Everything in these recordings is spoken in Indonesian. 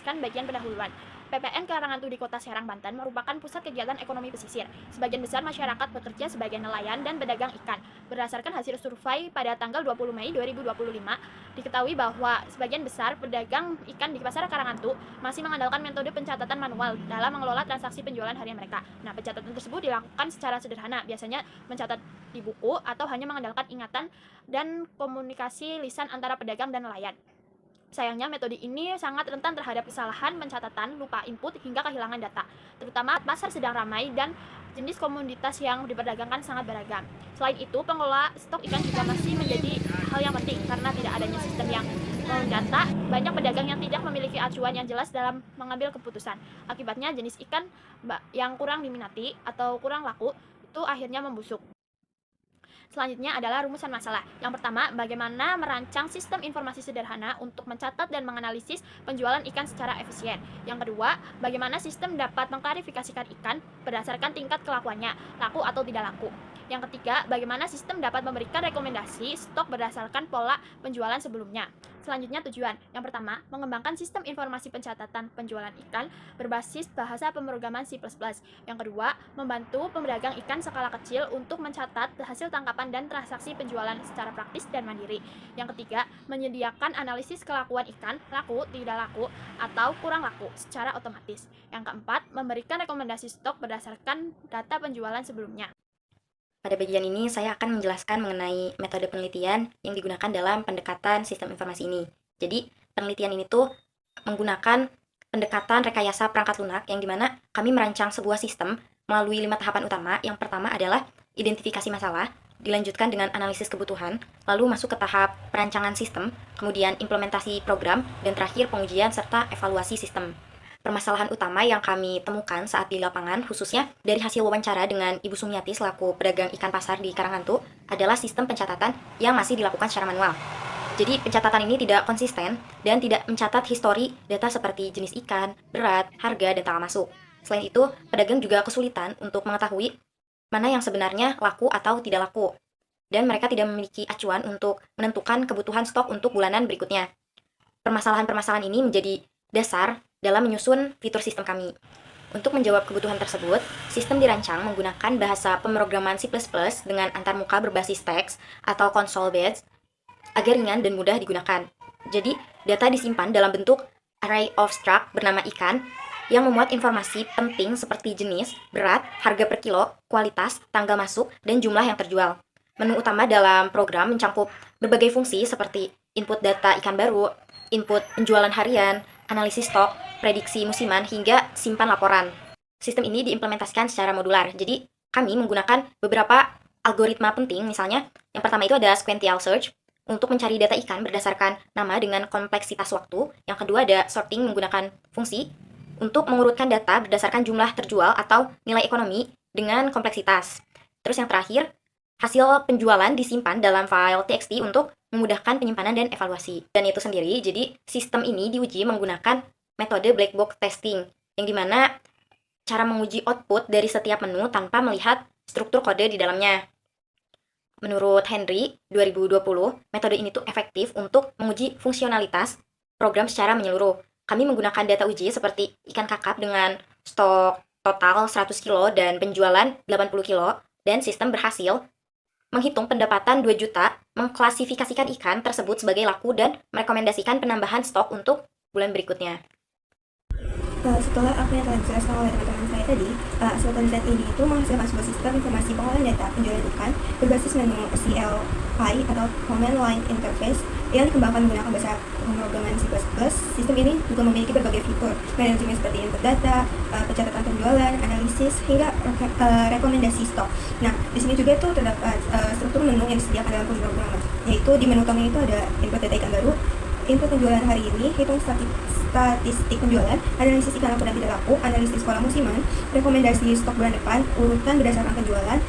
menjelaskan bagian pendahuluan. PPN Karangantu di Kota Serang, Banten merupakan pusat kegiatan ekonomi pesisir. Sebagian besar masyarakat bekerja sebagai nelayan dan pedagang ikan. Berdasarkan hasil survei pada tanggal 20 Mei 2025, diketahui bahwa sebagian besar pedagang ikan di Pasar Karangantu masih mengandalkan metode pencatatan manual dalam mengelola transaksi penjualan harian mereka. Nah, pencatatan tersebut dilakukan secara sederhana, biasanya mencatat di buku atau hanya mengandalkan ingatan dan komunikasi lisan antara pedagang dan nelayan. Sayangnya, metode ini sangat rentan terhadap kesalahan pencatatan, lupa input, hingga kehilangan data, terutama pasar sedang ramai dan jenis komoditas yang diperdagangkan sangat beragam. Selain itu, pengelola stok ikan juga masih menjadi hal yang penting karena tidak adanya sistem yang mendata. Banyak pedagang yang tidak memiliki acuan yang jelas dalam mengambil keputusan. Akibatnya, jenis ikan yang kurang diminati atau kurang laku itu akhirnya membusuk. Selanjutnya adalah rumusan masalah. Yang pertama, bagaimana merancang sistem informasi sederhana untuk mencatat dan menganalisis penjualan ikan secara efisien. Yang kedua, bagaimana sistem dapat mengklarifikasikan ikan berdasarkan tingkat kelakuannya, laku atau tidak laku. Yang ketiga, bagaimana sistem dapat memberikan rekomendasi stok berdasarkan pola penjualan sebelumnya. Selanjutnya tujuan. Yang pertama, mengembangkan sistem informasi pencatatan penjualan ikan berbasis bahasa pemrograman C++. Yang kedua, membantu pedagang ikan skala kecil untuk mencatat hasil tangkapan dan transaksi penjualan secara praktis dan mandiri. Yang ketiga, menyediakan analisis kelakuan ikan, laku, tidak laku, atau kurang laku secara otomatis. Yang keempat, memberikan rekomendasi stok berdasarkan data penjualan sebelumnya. Pada bagian ini, saya akan menjelaskan mengenai metode penelitian yang digunakan dalam pendekatan sistem informasi ini. Jadi, penelitian ini tuh menggunakan pendekatan rekayasa perangkat lunak yang dimana kami merancang sebuah sistem melalui 5 tahapan utama. Yang pertama adalah identifikasi masalah, dilanjutkan dengan analisis kebutuhan, lalu masuk ke tahap perancangan sistem, kemudian implementasi program, dan terakhir pengujian serta evaluasi sistem. Permasalahan utama yang kami temukan saat di lapangan, khususnya dari hasil wawancara dengan Ibu Sumiati selaku pedagang ikan pasar di Karangantu, adalah sistem pencatatan yang masih dilakukan secara manual. Jadi pencatatan ini tidak konsisten dan tidak mencatat histori data seperti jenis ikan, berat, harga, dan tanggal masuk. Selain itu, pedagang juga kesulitan untuk mengetahui mana yang sebenarnya laku atau tidak laku. Dan mereka tidak memiliki acuan untuk menentukan kebutuhan stok untuk bulanan berikutnya. Permasalahan-permasalahan ini menjadi dasar dalam menyusun fitur sistem kami. Untuk menjawab kebutuhan tersebut, sistem dirancang menggunakan bahasa pemrograman C++ dengan antarmuka berbasis teks atau console-based agar ringan dan mudah digunakan. Jadi, data disimpan dalam bentuk array of struct bernama ikan yang memuat informasi penting seperti jenis, berat, harga per kilo, kualitas, tanggal masuk, dan jumlah yang terjual. Menu utama dalam program mencakup berbagai fungsi seperti input data ikan baru, input penjualan harian, analisis stok, prediksi musiman, hingga simpan laporan. Sistem ini diimplementasikan secara modular. Jadi, kami menggunakan beberapa algoritma penting, misalnya yang pertama itu ada sequential search untuk mencari data ikan berdasarkan nama dengan kompleksitas waktu. Yang kedua ada sorting menggunakan fungsi untuk mengurutkan data berdasarkan jumlah terjual atau nilai ekonomi dengan kompleksitas. Terus yang terakhir, hasil penjualan disimpan dalam file txt untuk memudahkan penyimpanan dan evaluasi. Dan itu sendiri, jadi sistem ini diuji menggunakan metode black box testing, yang dimana cara menguji output dari setiap menu tanpa melihat struktur kode di dalamnya. Menurut Henry, 2020, metode ini tuh efektif untuk menguji fungsionalitas program secara menyeluruh. Kami menggunakan data uji seperti ikan kakap dengan stok total 100 kilo dan penjualan 80 kilo, dan sistem berhasil menghitung pendapatan 2 juta, mengklasifikasikan ikan tersebut sebagai laku, dan merekomendasikan penambahan stok untuk bulan berikutnya. Setelah apa yang telah dijelaskan oleh teman-teman saya tadi, hasil penelitian ini itu menghasilkan sebuah sistem informasi pengolahan data penjualan ikan berbasis menu CLI atau Command Line Interface yang dikembangkan menggunakan bahasa pemrograman C++. Sistem ini juga memiliki berbagai fitur manajemen seperti input data, pencatatan penjualan, analisis, hingga rekomendasi stok. Nah, di sini juga itu terdapat struktur menu yang disediakan dalam pemrograman, yaitu di menu utama itu ada input data ikan baru, input penjualan hari ini, hitung statistik penjualan, analisis ikan laku dan tidak laku, analisis pola musiman, rekomendasi stok bulan depan, urutan berdasarkan penjualan,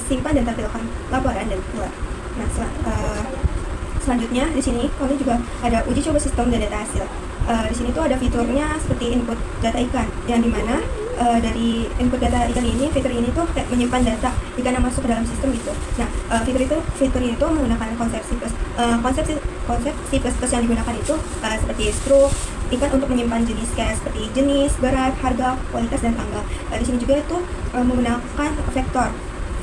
simpan dan tampilkan laporan, dan keluar. Nah, selanjutnya di sini kami juga ada uji coba sistem dan data hasil. Di sini tuh ada fiturnya seperti input data ikan, yang dimana dari input data ikan ini, fitur ini tuh kayak menyimpan data ikan yang masuk ke dalam sistem gitu. Nah, fitur ini tuh menggunakan konsep C++ yang digunakan itu seperti struct, ikan untuk menyimpan jenis kayak seperti jenis, berat, harga, kualitas, dan tanggal. Di sini juga itu menggunakan vektor.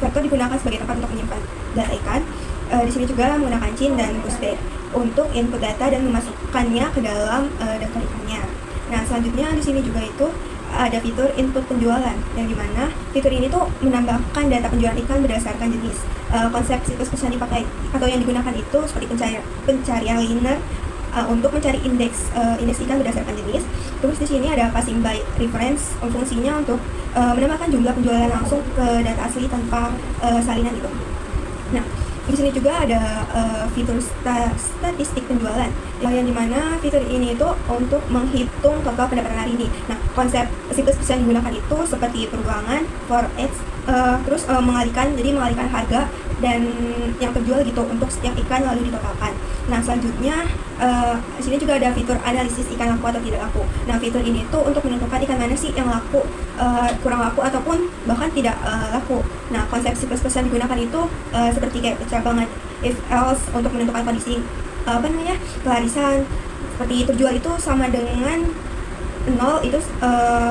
Vektor digunakan sebagai tempat untuk menyimpan data ikan. Di sini juga menggunakan chain dan pushback untuk input data dan memasukkannya ke dalam daftar ikannya. Nah, selanjutnya di sini juga itu ada fitur input penjualan, yang dimana fitur ini tuh menambahkan data penjualan ikan berdasarkan jenis. Konsep situs yang dipakai atau yang digunakan itu seperti pencarian linear untuk mencari indeks ikan berdasarkan jenis. Terus di sini ada passing by reference, fungsinya untuk menambahkan jumlah penjualan langsung ke data asli tanpa salinan itu. Nah, di sini juga ada fitur statistik penjualan, yang dimana fitur ini itu untuk menghitung total pendapatan hari ini. Nah, konsep siklus yang digunakan itu seperti perulangan, forex, terus mengalihkan harga dan yang terjual gitu untuk setiap ikan lalu ditotalkan. Nah, selanjutnya di sini juga ada fitur analisis ikan laku atau tidak laku. Nah, fitur ini tuh untuk menentukan ikan mana sih yang laku, kurang laku ataupun bahkan tidak laku. Nah, konsep siklus yang digunakan itu seperti kayak percabangan if else untuk menentukan kondisi kelarisan. Seperti terjual itu sama dengan 0 itu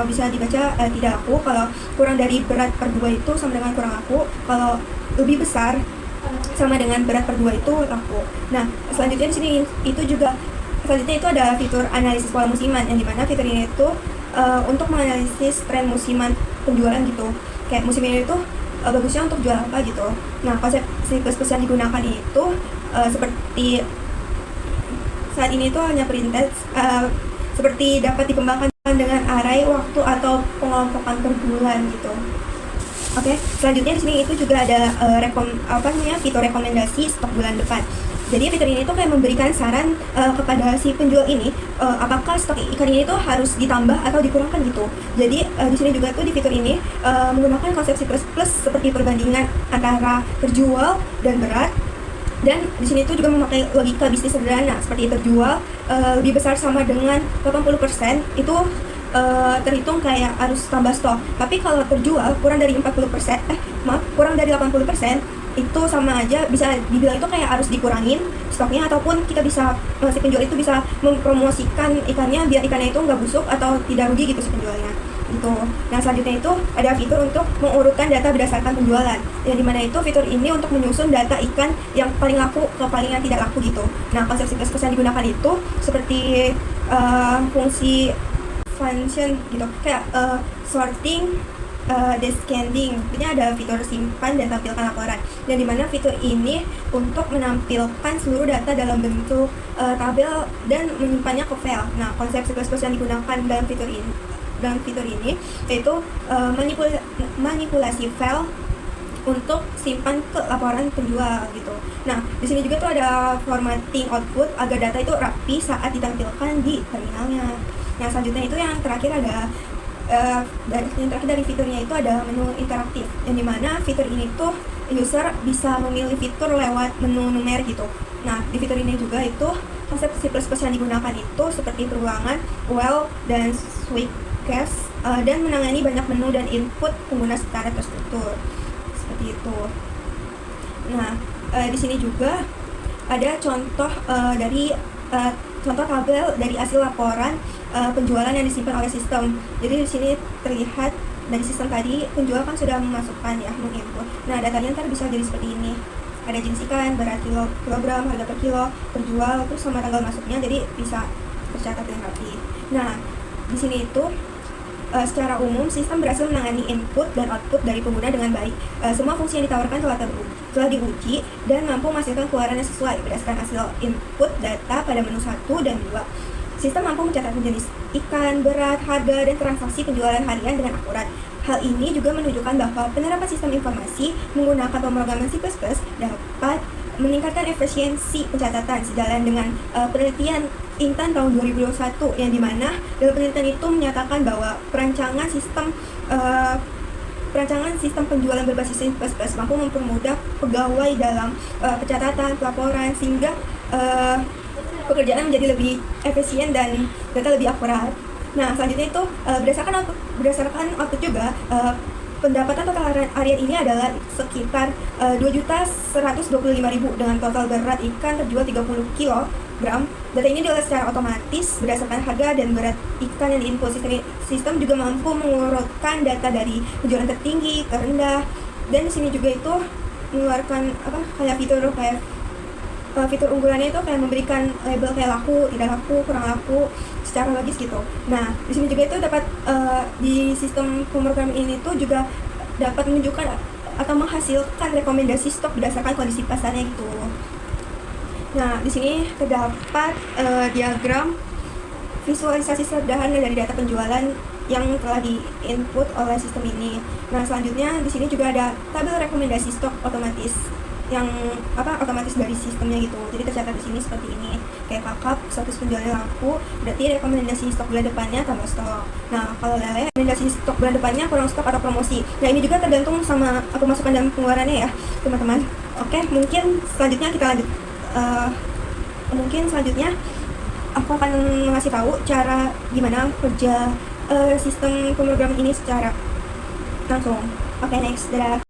bisa dibaca tidak laku. Kalau kurang dari berat per 2 itu sama dengan kurang laku. Kalau lebih besar sama dengan berat per 2 itu laku. Nah, selanjutnya di sini itu ada fitur analisis pola musiman, yang dimana fitur ini itu untuk menganalisis tren musiman penjualan gitu. Kayak musim ini itu bagusnya untuk jual apa gitu. Nah, konsep siklus yang digunakan itu seperti saat ini itu hanya perintis seperti dapat dikembangkan dengan array waktu atau pengelompokan per bulan gitu. Oke, selanjutnya di sini itu juga ada fitur rekomendasi stok bulan depan. Jadi fitur ini tuh kayak memberikan saran kepada si penjual ini apakah stok ikan ini tuh harus ditambah atau dikurangkan gitu. Jadi di sini juga tuh di fitur ini menggunakan konsep siklus plus seperti perbandingan antara terjual dan berat. Dan di sini tuh juga memakai logika bisnis sederhana seperti terjual lebih besar sama dengan 80% itu terhitung kayak harus tambah stok. Tapi kalau terjual kurang dari 80%, kurang dari 80% itu sama aja bisa dibilang itu kayak harus dikurangin stoknya, ataupun kita bisa si penjual itu bisa mempromosikan ikannya biar ikannya itu nggak busuk atau tidak rugi gitu si penjualnya gitu. Nah, selanjutnya itu ada fitur untuk mengurutkan data berdasarkan penjualan, yang dimana itu fitur ini untuk menyusun data ikan yang paling laku ke paling yang tidak laku gitu. Nah, konsep siklus yang digunakan itu seperti fungsi function gitu, kayak sorting, descending. Ini ada fitur simpan dan tampilkan laporan, dan dimana fitur ini untuk menampilkan seluruh data dalam bentuk tabel dan menyimpannya ke file. Nah, konsep siklus yang digunakan dalam fitur ini yaitu manipulasi file untuk simpan ke laporan penjual gitu. Nah, di sini juga tuh ada formatting output agar data itu rapi saat ditampilkan di terminalnya. Nah, selanjutnya itu yang terakhir dari fiturnya itu ada menu interaktif, yang dimana fitur ini tuh user bisa memilih fitur lewat menu numerik gitu. Nah, di fitur ini juga itu konsep C++ yang digunakan itu seperti perulangan, while, dan sweep cache, dan menangani banyak menu dan input pengguna secara terstruktur seperti itu. Nah, di sini juga ada contoh contoh tabel dari hasil laporan penjualan yang disimpan oleh sistem. Jadi di sini terlihat dari sistem tadi penjual kan sudah memasukkan menginput. Nah, datanya ntar bisa jadi seperti ini. Ada jenis ikan, berat kilogram, harga per kilo, terjual, terus sama tanggal masuknya, jadi bisa tercatat dengan rapi. Nah, di sini itu secara umum sistem berhasil menangani input dan output dari pengguna dengan baik. Semua fungsi yang ditawarkan telah diuji dan mampu menghasilkan keluaran yang sesuai berdasarkan hasil input data pada menu 1 dan 2. Sistem mampu mencatat jenis ikan, berat, harga, dan transaksi penjualan harian dengan akurat. Hal ini juga menunjukkan bahwa penerapan sistem informasi menggunakan pemrograman C++ dapat meningkatkan efisiensi pencatatan sejalan dengan penelitian Intan tahun 2021, yang dimana dalam penelitian itu menyatakan bahwa perancangan sistem penjualan berbasis C++ mampu mempermudah pegawai dalam pencatatan, pelaporan, sehingga pekerjaan menjadi lebih efisien dan data lebih akurat. Nah, selanjutnya itu berdasarkan output juga pendapatan total harian ini adalah sekitar 2.125.000 dengan total berat ikan terjual 30 kg Data ini diolah secara otomatis berdasarkan harga dan berat ikan yang diinput. Sistem juga mampu mengurutkan data dari penjualan tertinggi, terendah, dan di sini juga itu mengeluarkan fitur unggulannya itu kayak memberikan label kayak laku, tidak laku, kurang laku secara logis gitu. Nah, di sini juga itu dapat di sistem pemrograman ini tuh juga dapat menunjukkan atau menghasilkan rekomendasi stok berdasarkan kondisi pasarnya gitu. Nah, di sini terdapat diagram visualisasi sederhana dari data penjualan yang telah di-input oleh sistem ini. Nah, selanjutnya di sini juga ada tabel rekomendasi stok otomatis yang otomatis dari sistemnya gitu. Jadi tercatat di sini seperti ini. Kayak kakap, status penjualan laku, berarti rekomendasi stok bulan depannya tambah stok. Nah, kalau lele, rekomendasi stok bulan depannya kurang stok atau promosi. Nah, ini juga tergantung sama pemasukan dan pengeluarannya ya, teman-teman. Oke, mungkin selanjutnya kita lanjut. Aku akan ngasih tahu cara gimana kerja sistem pemrograman ini secara langsung. Oke, next, dadah.